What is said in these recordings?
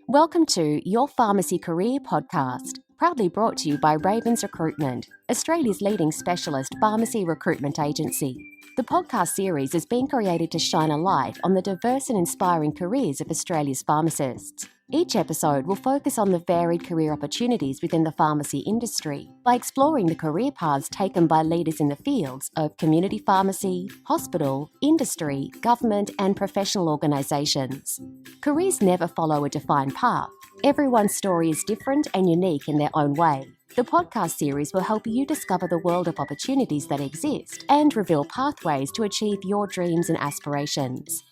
Welcome to Your Pharmacy Career podcast, proudly brought to you by Ravens Recruitment, Australia's leading specialist pharmacy recruitment agency. The podcast series is being created to shine a light on the diverse and inspiring careers of Australia's pharmacists. Each episode will focus on the varied career opportunities within the pharmacy industry by exploring the career paths taken by leaders in the fields of community pharmacy, hospital, industry, government, and professional organisations. Careers never follow a defined path. Everyone's story is different and unique in their own way. The podcast series will help you discover the world of opportunities that exist and reveal pathways to achieve your dreams and aspirations.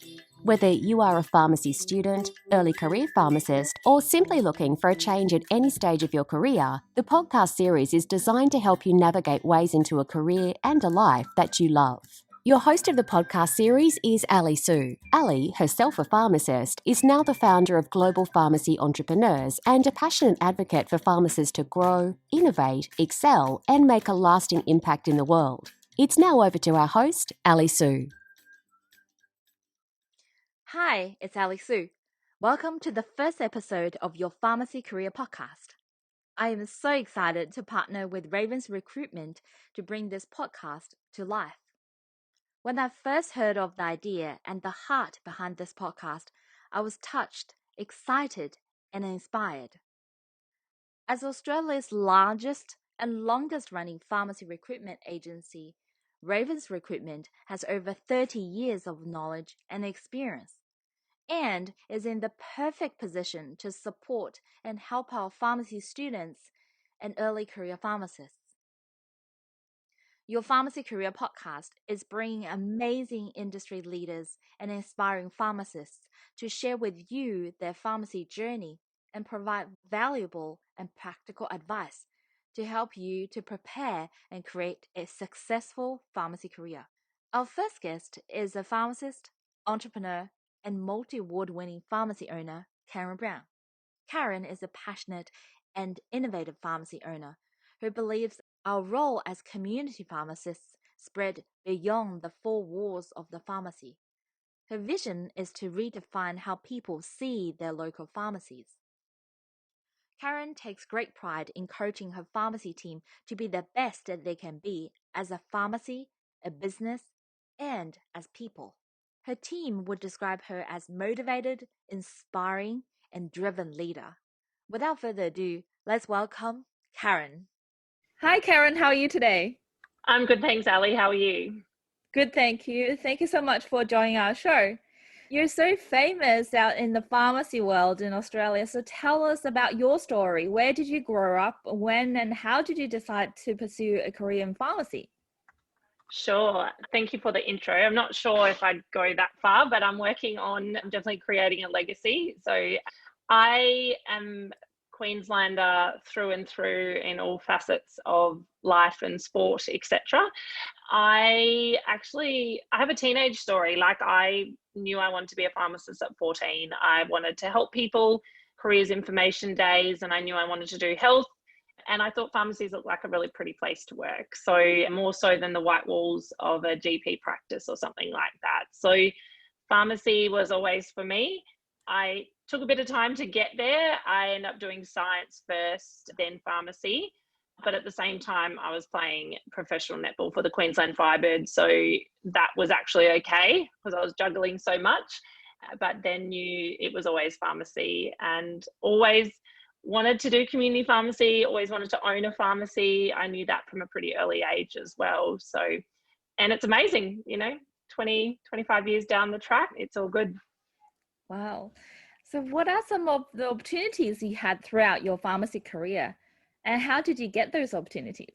Whether you are a pharmacy student, early career pharmacist, or simply looking for a change at any stage of your career, the podcast series is designed to help you navigate ways into a career and a life that you love. Your host of the podcast series is Ali Sue. Ali, herself a pharmacist, is now the founder of Global Pharmacy Entrepreneurs and a passionate advocate for pharmacists to grow, innovate, excel, and make a lasting impact in the world. It's now over to our host, Ali Sue. Hi, it's Ali Sue. Welcome to the first episode of your Pharmacy Career Podcast. I am so excited to partner with Ravens Recruitment to bring this podcast to life. When I first heard of the idea and the heart behind this podcast, I was touched, excited, and inspired. As Australia's largest and longest running pharmacy recruitment agency, Ravens Recruitment has over 30 years of knowledge and experience, and is in the perfect position to support and help our pharmacy students and early career pharmacists. Your Pharmacy Career Podcast is bringing amazing industry leaders and inspiring pharmacists to share with you their pharmacy journey and provide valuable and practical advice to help you to prepare and create a successful pharmacy career. Our first guest is a pharmacist, entrepreneur, and multi-award-winning pharmacy owner, Karen Brown. Karen is a passionate and innovative pharmacy owner who believes our role as community pharmacists spread beyond the four walls of the pharmacy. Her vision is to redefine how people see their local pharmacies. Karen takes great pride in coaching her pharmacy team to be the best that they can be as a pharmacy, a business, and as people. Her team would describe her as motivated, inspiring, and driven leader. Without further ado, let's welcome Karen. Hi, Karen. How are you today? I'm good, thanks, Ali. How are you? Good, thank you. Thank you so much for joining our show. You're so famous out in the pharmacy world in Australia. So tell us about your story. Where did you grow up? When and how did you decide to pursue a career in pharmacy? Sure. Thank you for the intro. I'm not sure if I'd go that far, but I'm working on definitely creating a legacy. So I am Queenslander through and through in all facets of life and sport, etc. I have a teenage story. Like, I knew I wanted to be a pharmacist at 14. I wanted to help people, careers information days, and I knew I wanted to do health. And I thought pharmacies looked like a really pretty place to work. So more so than the white walls of a GP practice or something like that. So pharmacy was always for me. I took a bit of time to get there. I ended up doing science first, then pharmacy. But at the same time, I was playing professional netball for the Queensland Firebirds. So that was actually okay because I was juggling so much. But then knew it was always pharmacy, and always wanted to do community pharmacy, always wanted to own a pharmacy. I knew that from a pretty early age as well. So, and it's amazing, 25 years down the track, it's all good. Wow. So what are some of the opportunities you had throughout your pharmacy career, and how did you get those opportunities?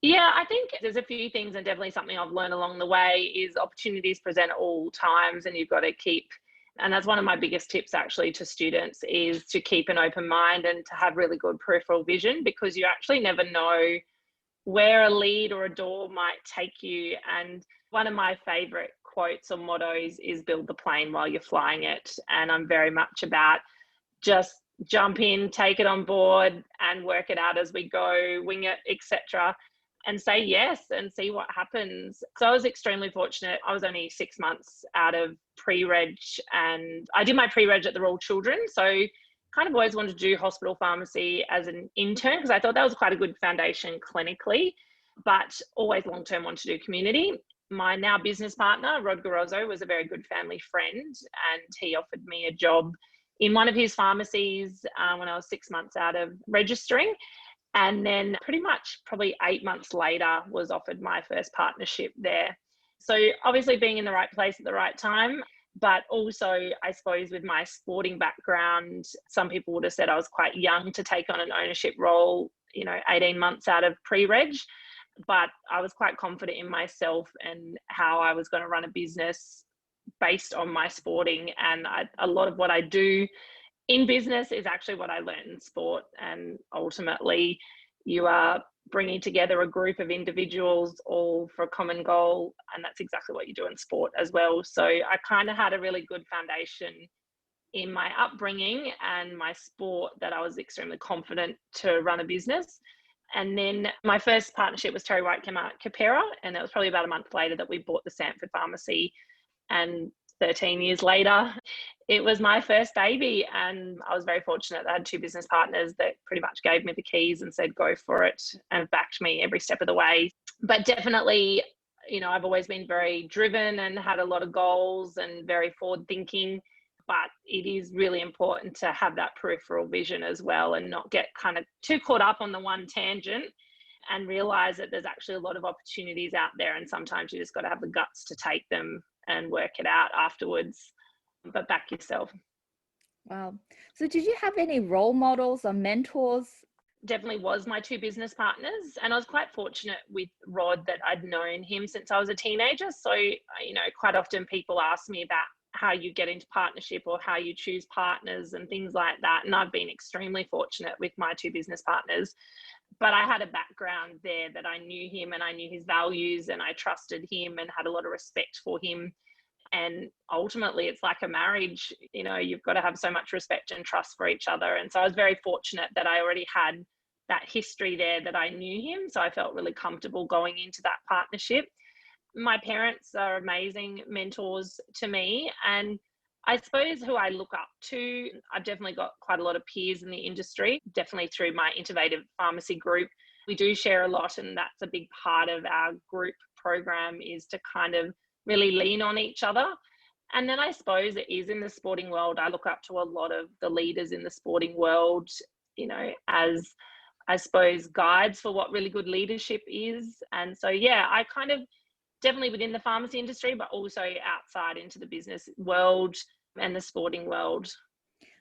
Yeah, I think there's a few things, and definitely something I've learned along the way is opportunities present at all times, and you've got to keep, and that's one of my biggest tips actually to students, is to keep an open mind and to have really good peripheral vision, because you actually never know where a lead or a door might take you. And one of my favorite quotes or mottos is build the plane while you're flying it. And I'm very much about just jump in, take it on board and work it out as we go, wing it, etc. and say yes and see what happens. So I was extremely fortunate. I was only 6 months out of pre-reg, and I did my pre-reg at the Royal Children. So kind of always wanted to do hospital pharmacy as an intern because I thought that was quite a good foundation clinically, but always long-term wanted to do community. My now business partner, Rod Garozzo, was a very good family friend, and he offered me a job in one of his pharmacies when I was 6 months out of registering. And then pretty much probably 8 months later was offered my first partnership there. So obviously being in the right place at the right time, but also I suppose with my sporting background, some people would have said I was quite young to take on an ownership role, 18 months out of pre-reg. But I was quite confident in myself and how I was going to run a business based on my sporting. And a lot of what I do in business is actually what I learned in sport. And ultimately, you are bringing together a group of individuals all for a common goal. And that's exactly what you do in sport as well. So I kind of had a really good foundation in my upbringing and my sport that I was extremely confident to run a business. And then my first partnership was TerryWhite, Chemmart, Capera, and it was probably about a month later that we bought the Sanford pharmacy. And 13 years later, it was my first baby, and I was very fortunate that I had two business partners that pretty much gave me the keys and said, go for it, and backed me every step of the way. But definitely, I've always been very driven and had a lot of goals and very forward thinking. But it is really important to have that peripheral vision as well and not get kind of too caught up on the one tangent and realize that there's actually a lot of opportunities out there. And sometimes you just got to have the guts to take them and work it out afterwards, but back yourself. Wow. So did you have any role models or mentors? Definitely was my two business partners. And I was quite fortunate with Rod that I'd known him since I was a teenager. So, quite often people ask me about how you get into partnership or how you choose partners and things like that. And I've been extremely fortunate with my two business partners. But I had a background there that I knew him and I knew his values and I trusted him and had a lot of respect for him. And ultimately, it's like a marriage, you've got to have so much respect and trust for each other. And so I was very fortunate that I already had that history there, that I knew him. So I felt really comfortable going into that partnership. My parents are amazing mentors to me. And I suppose who I look up to, I've definitely got quite a lot of peers in the industry, definitely through my innovative pharmacy group. We do share a lot, and that's a big part of our group program, is to kind of really lean on each other. And then I suppose it is in the sporting world. I look up to a lot of the leaders in the sporting world, as I suppose guides for what really good leadership is. And so, yeah, I kind of definitely within the pharmacy industry, but also outside into the business world and the sporting world.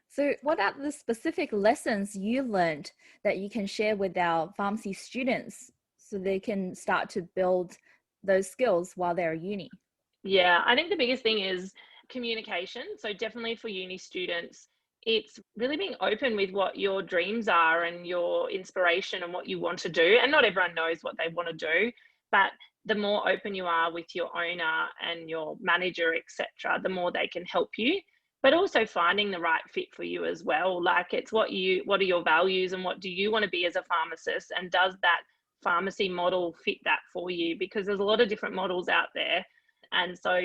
So what are the specific lessons you learned that you can share with our pharmacy students so they can start to build those skills while they're at uni? Yeah, I think the biggest thing is communication. So definitely for uni students, it's really being open with what your dreams are and your inspiration and what you want to do. And not everyone knows what they want to do, but the more open you are with your owner and your manager, etc., the more they can help you. But also finding the right fit for you as well. Like, it's what are your values and what do you want to be as a pharmacist? And does that pharmacy model fit that for you? Because there's a lot of different models out there. And so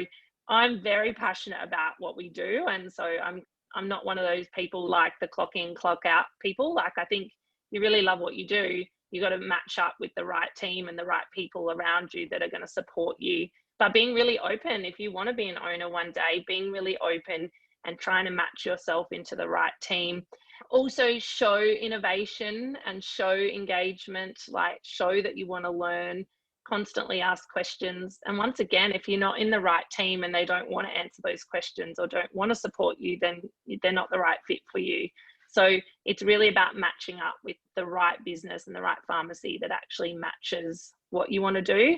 I'm very passionate about what we do. And so I'm not one of those people like the clock in, clock out people. Like, I think you really love what you do, you got to match up with the right team and the right people around you that are going to support you. But being really open, if you want to be an owner one day, being really open and trying to match yourself into the right team. Also show innovation and show engagement, like show that you want to learn, constantly ask questions. And once again, if you're not in the right team and they don't want to answer those questions or don't want to support you, then they're not the right fit for you. So it's really about matching up with the right business and the right pharmacy that actually matches what you want to do.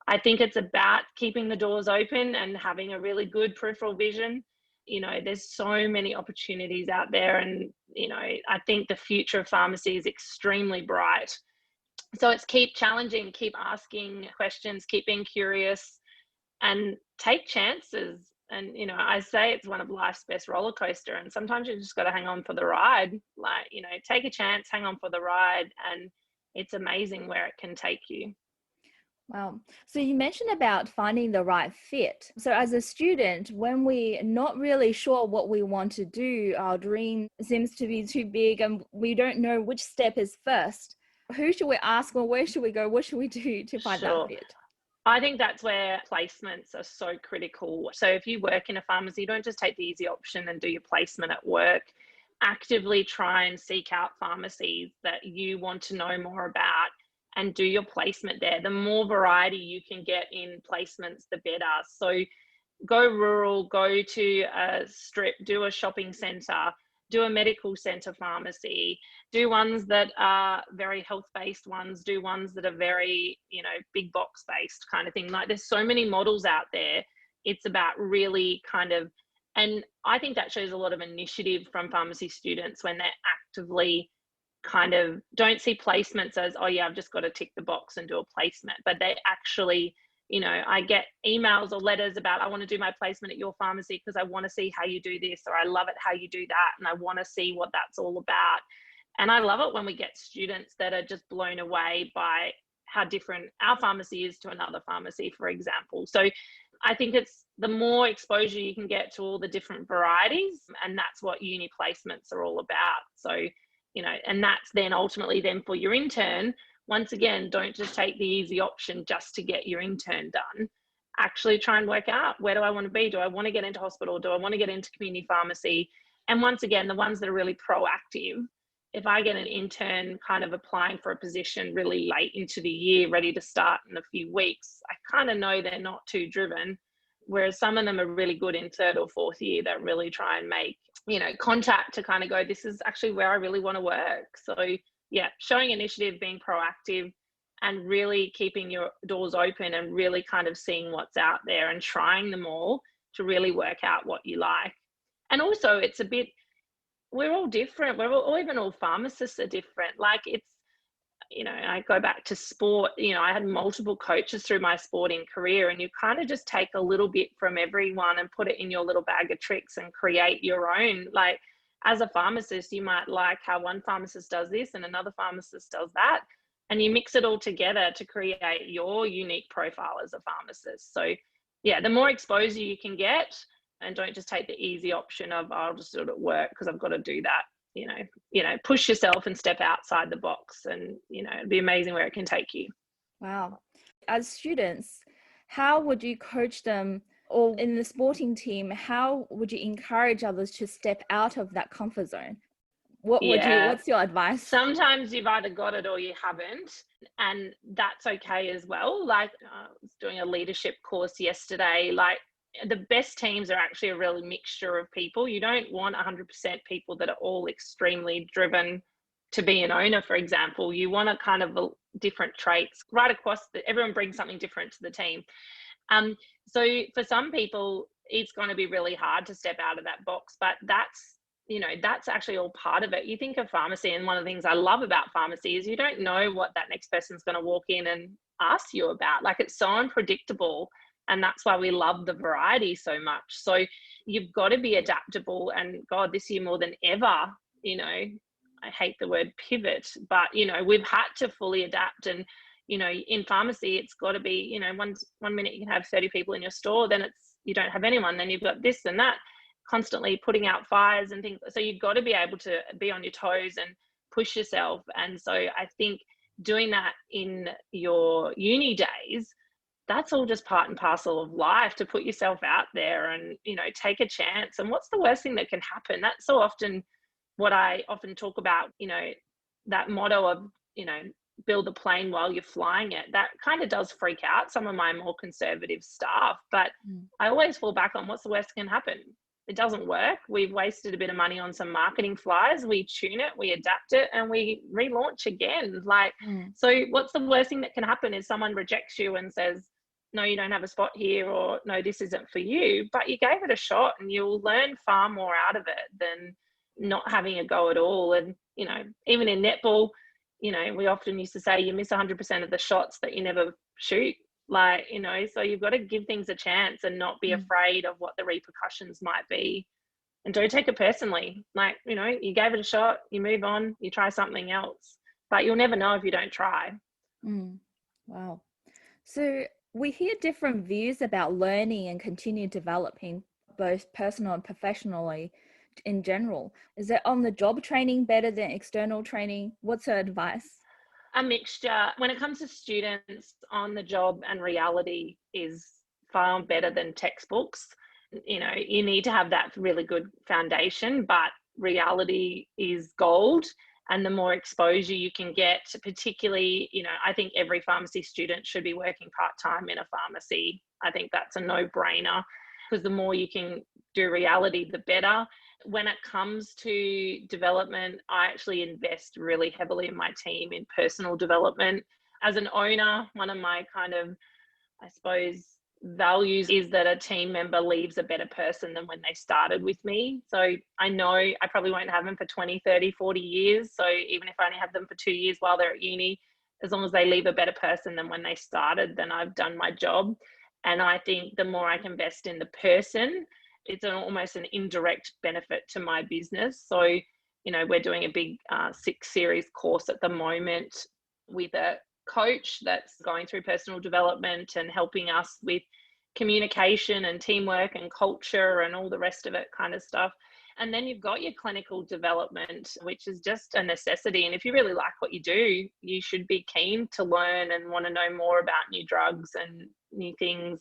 I think it's about keeping the doors open and having a really good peripheral vision. There's so many opportunities out there, and I think the future of pharmacy is extremely bright. So it's keep challenging, keep asking questions, keep being curious, and take chances. And I say it's one of life's best roller coaster, and sometimes you just got to hang on for the ride. Like, take a chance, hang on for the ride, and it's amazing where it can take you. Wow. So you mentioned about finding the right fit. So as a student, when we're not really sure what we want to do, our dream seems to be too big and we don't know which step is first. Who should we ask, or where should we go? What should we do to find that Sure. fit? I think that's where placements are so critical. So if you work in a pharmacy, don't just take the easy option and do your placement at work. Actively try and seek out pharmacies that you want to know more about and do your placement there. The more variety you can get in placements, the better. So go rural, go to a strip, do a shopping centre, do a medical centre pharmacy, do ones that are very health based ones, do ones that are very, big box based kind of thing. Like there's so many models out there. It's about really and I think that shows a lot of initiative from pharmacy students when they're actively kind of don't see placements as, oh yeah, I've just got to tick the box and do a placement, but they actually, I get emails or letters about, I want to do my placement at your pharmacy because I want to see how you do this, or I love it how you do that, and I want to see what that's all about. And I love it when we get students that are just blown away by how different our pharmacy is to another pharmacy, for example. So I think it's the more exposure you can get to all the different varieties, and that's what uni placements are all about. So, and that's then ultimately then for your intern. Once again, don't just take the easy option just to get your intern done. Actually try and work out, where do I want to be? Do I want to get into hospital? Do I want to get into community pharmacy? And once again, the ones that are really proactive, if I get an intern kind of applying for a position really late into the year, ready to start in a few weeks, I kind of know they're not too driven. Whereas some of them are really good in third or fourth year that really try and make, contact to kind of go, this is actually where I really want to work. So yeah, showing initiative, being proactive, and really keeping your doors open and really kind of seeing what's out there and trying them all to really work out what you like. And also it's a bit, we're all different. Even all pharmacists are different. Like it's, I go back to sport, I had multiple coaches through my sporting career, and you kind of just take a little bit from everyone and put it in your little bag of tricks and create your own. Like as a pharmacist, you might like how one pharmacist does this and another pharmacist does that, and you mix it all together to create your unique profile as a pharmacist. So yeah, the more exposure you can get, and don't just take the easy option of, I'll just do it at work because I've got to do that. Push yourself and step outside the box, and, it'd be amazing where it can take you. Wow. As students, how would you coach them, or in the sporting team, how would you encourage others to step out of that comfort zone? What's your advice? Sometimes you've either got it or you haven't, and that's okay as well. Like I was doing a leadership course yesterday, like the best teams are actually a real mixture of people. You don't want 100% people that are all extremely driven to be an owner, for example. You want a kind of different traits right across everyone brings something different to the team. So for some people, it's going to be really hard to step out of that box, but that's actually all part of it. You think of pharmacy, and one of the things I love about pharmacy is you don't know what that next person's going to walk in and ask you about. Like it's so unpredictable. And that's why we love the variety so much. So you've got to be adaptable. And God, this year more than ever, I hate the word pivot, but, we've had to fully adapt. And, in pharmacy, it's got to be, one minute you can have 30 people in your store, then you don't have anyone. Then you've got this and that, constantly putting out fires and things. So you've got to be able to be on your toes and push yourself. And so I think doing that in your uni days, that's all just part and parcel of life, to put yourself out there and, take a chance. And what's the worst thing that can happen? That's so often what I often talk about, that motto of, build the plane while you're flying it. That kind of does freak out some of my more conservative staff, but I always fall back on, what's the worst that can happen? It doesn't work. We've wasted a bit of money on some marketing flyers. We tune it, we adapt it, and we relaunch again. So what's the worst thing that can happen is someone rejects you and says, no, you don't have a spot here, or no, this isn't for you. But you gave it a shot, and you'll learn far more out of it than not having a go at all. And, even in netball, we often used to say you miss 100% of the shots that you never shoot. So you've got to give things a chance and not be afraid of what the repercussions might be. And don't take it personally. You gave it a shot, you move on, you try something else, but you'll never know if you don't try. Wow. So we hear different views about learning and continued developing, both personal and professionally in general. Is it on the job training better than external training? What's her advice? A mixture. When it comes to students, on the job and reality is far better than textbooks. You know, you need to have that really good foundation, but reality is gold. And the more exposure you can get, particularly, you know, I think every pharmacy student should be working part-time in a pharmacy. I think that's a no-brainer, because the more you can do reality, the better. When it comes to development, I actually invest really heavily in my team in personal development. As an owner, one of my kind of, I suppose, values is that a team member leaves a better person than when they started with me. So I know I probably won't have them for 20, 30, 40 years. So even if I only have them for 2 years while they're at uni, as long as they leave a better person than when they started, then I've done my job. And I think the more I can invest in the person, it's almost an indirect benefit to my business. So, you know, we're doing a big 6-series course at the moment with a coach that's going through personal development and helping us with communication and teamwork and culture and all the rest of it kind of stuff. And then you've got your clinical development, which is just a necessity. And if you really like what you do, you should be keen to learn and want to know more about new drugs and new things.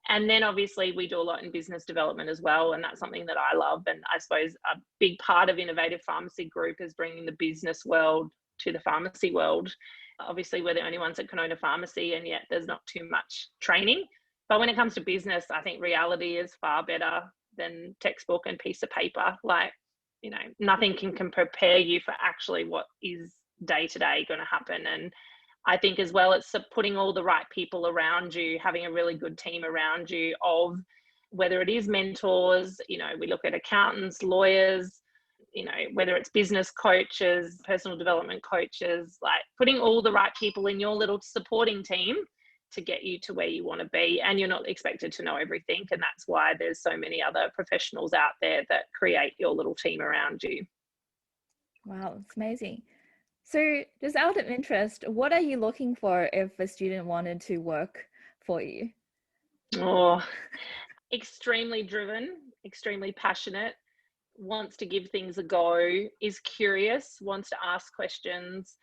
And then obviously we do a lot in business development as well. And that's something that I love. And I suppose a big part of Innovative Pharmacy Group is bringing the business world to the pharmacy world. Obviously, we're the only ones that can own a pharmacy, and yet there's not too much training. But when it comes to business, I think reality is far better than textbook and piece of paper. Like, you know, nothing can prepare you for actually what is day to day going to happen. And I think as well, it's putting all the right people around you, having a really good team around you, of whether it is mentors, you know, we look at accountants, lawyers, you know, whether it's business coaches, personal development coaches, like putting all the right people in your little supporting team to get you to where you want to be. And you're not expected to know everything. And that's why there's so many other professionals out there that create your little team around you. Wow, it's amazing. So just out of interest, what are you looking for if a student wanted to work for you? Oh, extremely driven, extremely passionate, wants to give things a go, is curious, wants to ask questions,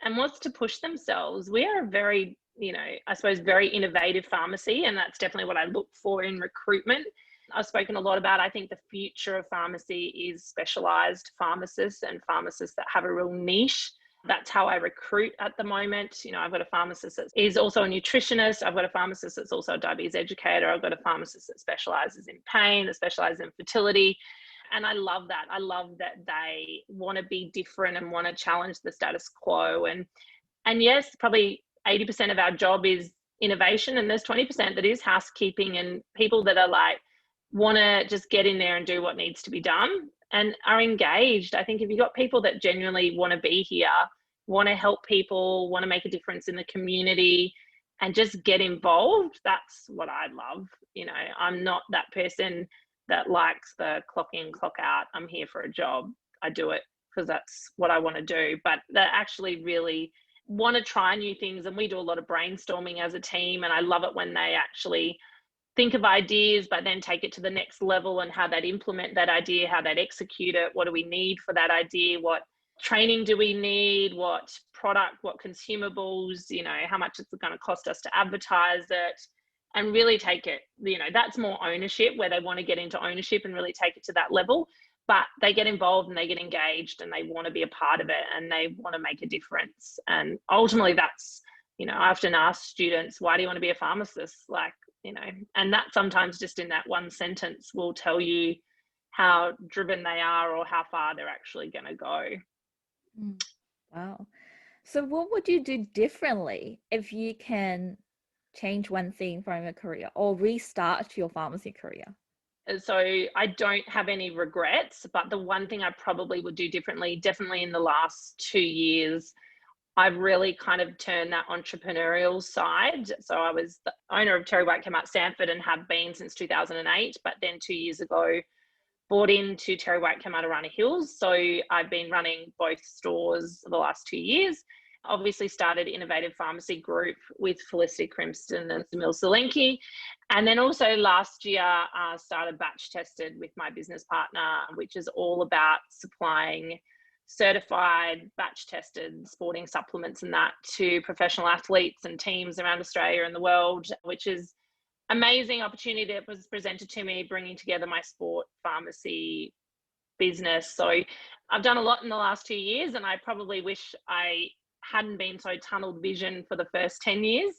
and wants to push themselves. We are a very, you know, I suppose, very innovative pharmacy, and that's definitely what I look for in recruitment. I've spoken a lot about, I think the future of pharmacy is specialized pharmacists and pharmacists that have a real niche. That's how I recruit at the moment. You know, I've got a pharmacist that is also a nutritionist. I've got a pharmacist that's also a diabetes educator. I've got a pharmacist that specializes in pain, that specializes in fertility. And I love that. I love that they want to be different and want to challenge the status quo. And yes, probably 80% of our job is innovation, and there's 20% that is housekeeping and people that are like, want to just get in there and do what needs to be done and are engaged. I think if you've got people that genuinely want to be here, want to help people, want to make a difference in the community and just get involved, that's what I love. You know, I'm not that person that likes the clock in, clock out. I'm here for a job. I do it because that's what I want to do. But that actually really want to try new things. And we do a lot of brainstorming as a team. And I love it when they actually think of ideas, but then take it to the next level and how they'd implement that idea, how they'd execute it. What do we need for that idea? What training do we need? What product, what consumables, you know, how much it's going to cost us to advertise it, and really take it, you know, that's more ownership, where they want to get into ownership and really take it to that level. But they get involved and they get engaged and they want to be a part of it and they want to make a difference. And ultimately that's, you know, I often ask students, why do you want to be a pharmacist? Like, you know, and that sometimes just in that one sentence will tell you how driven they are or how far they're actually going to go. Wow. So what would you do differently if you can change one thing from your career or restart your pharmacy career? So I don't have any regrets, but the one thing I probably would do differently, definitely in the last 2 years, I've really kind of turned that entrepreneurial side. So I was the owner of TerryWhite, Chemmart, Sanford, and have been since 2008. But then 2 years ago, bought into TerryWhite, Chemmart, Hills. So I've been running both stores for the last 2 years. Obviously started Innovative Pharmacy Group with Felicity Crimston and Samil Solanki. And then also last year, started Batch Tested with my business partner, which is all about supplying certified batch tested sporting supplements and that to professional athletes and teams around Australia and the world, which is amazing opportunity that was presented to me, bringing together my sport pharmacy business. So I've done a lot in the last 2 years, and I probably wish I hadn't been so tunnel vision for the first 10 years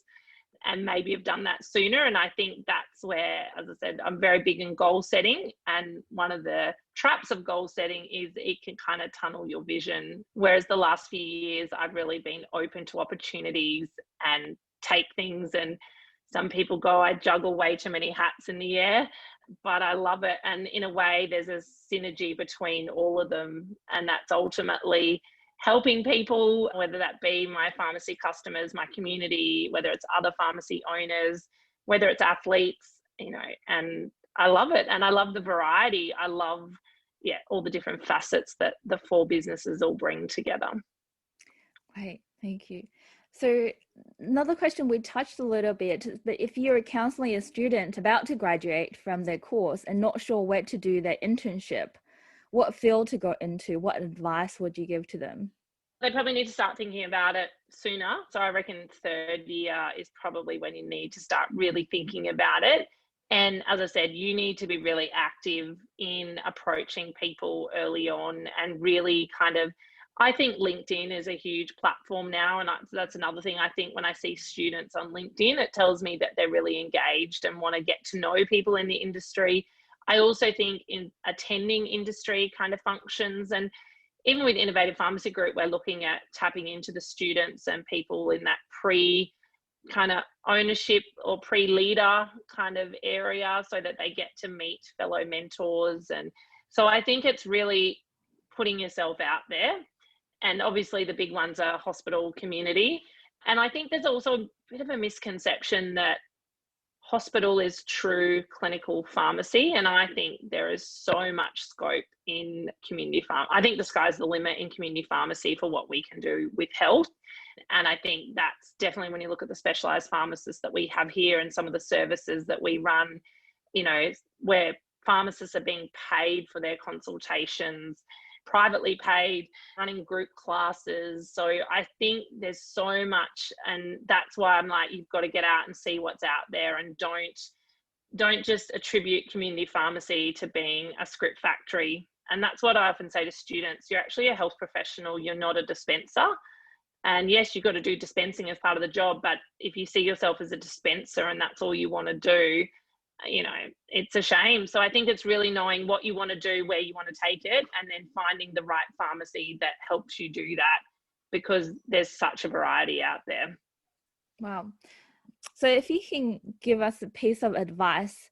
and maybe have done that sooner. And I think that's where, as I said, I'm very big in goal setting. And one of the traps of goal setting is it can kind of tunnel your vision. Whereas the last few years, I've really been open to opportunities and take things. And some people go, I juggle way too many hats in the air, but I love it. And in a way, there's a synergy between all of them. And that's ultimately helping people, whether that be my pharmacy customers, my community, whether it's other pharmacy owners, whether it's athletes, and I love it. And I love the variety. I love, all the different facets that the 4 businesses all bring together. Great, thank you. So another question we touched a little bit, but if you're counseling a student about to graduate from their course and not sure where to do their internship, what field to go into, what advice would you give to them? They probably need to start thinking about it sooner. So I reckon 3rd year is probably when you need to start really thinking about it. And as I said, you need to be really active in approaching people early on and really I think LinkedIn is a huge platform now. And that's another thing. I think when I see students on LinkedIn, it tells me that they're really engaged and want to get to know people in the industry. I also think in attending industry kind of functions, and even with Innovative Pharmacy Group, we're looking at tapping into the students and people in that kind of ownership or pre-leader kind of area so that they get to meet fellow mentors. And so I think it's really putting yourself out there. And obviously the big ones are hospital, community. And I think there's also a bit of a misconception that hospital is true clinical pharmacy. And I think there is so much scope in community I think the sky's the limit in community pharmacy for what we can do with health. And I think that's definitely when you look at the specialised pharmacists that we have here and some of the services that we run, where pharmacists are being paid for their consultations, privately paid, running group classes. So I think there's so much, and that's why I'm like, you've got to get out and see what's out there, and don't just attribute community pharmacy to being a script factory. And that's what I often say to students. You're actually a health professional. You're not a dispenser. And yes, you've got to do dispensing as part of the job, but if you see yourself as a dispenser and that's all you want to do, it's a shame. So I think it's really knowing what you want to do, where you want to take it, and then finding the right pharmacy that helps you do that, because there's such a variety out there. Wow. So if you can give us a piece of advice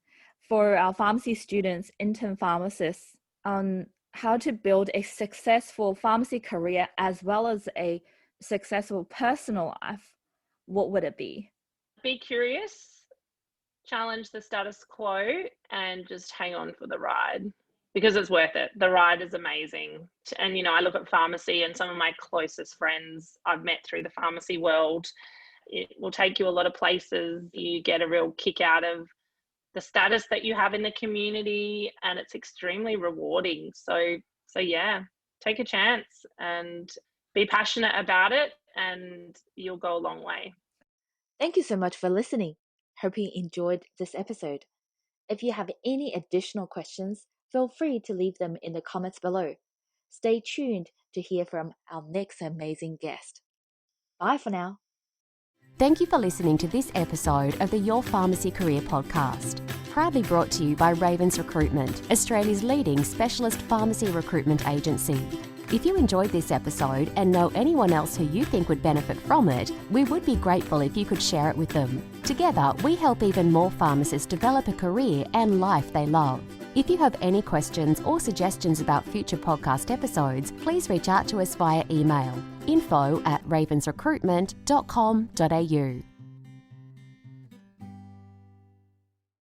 for our pharmacy students, intern pharmacists, on how to build a successful pharmacy career as well as a successful personal life, what would it be? Be curious, challenge the status quo, and just hang on for the ride, because it's worth it. The ride is amazing. And, I look at pharmacy, and some of my closest friends I've met through the pharmacy world. It will take you a lot of places. You get a real kick out of the status that you have in the community, and it's extremely rewarding. So yeah, take a chance and be passionate about it, and you'll go a long way. Thank you so much for listening. Hope you enjoyed this episode. If you have any additional questions, feel free to leave them in the comments below. Stay tuned to hear from our next amazing guest. Bye for now. Thank you for listening to this episode of the Your Pharmacy Career podcast, proudly brought to you by Ravens Recruitment, Australia's leading specialist pharmacy recruitment agency. If you enjoyed this episode and know anyone else who you think would benefit from it, we would be grateful if you could share it with them. Together, we help even more pharmacists develop a career and life they love. If you have any questions or suggestions about future podcast episodes, please reach out to us via email info@ravensrecruitment.com.au.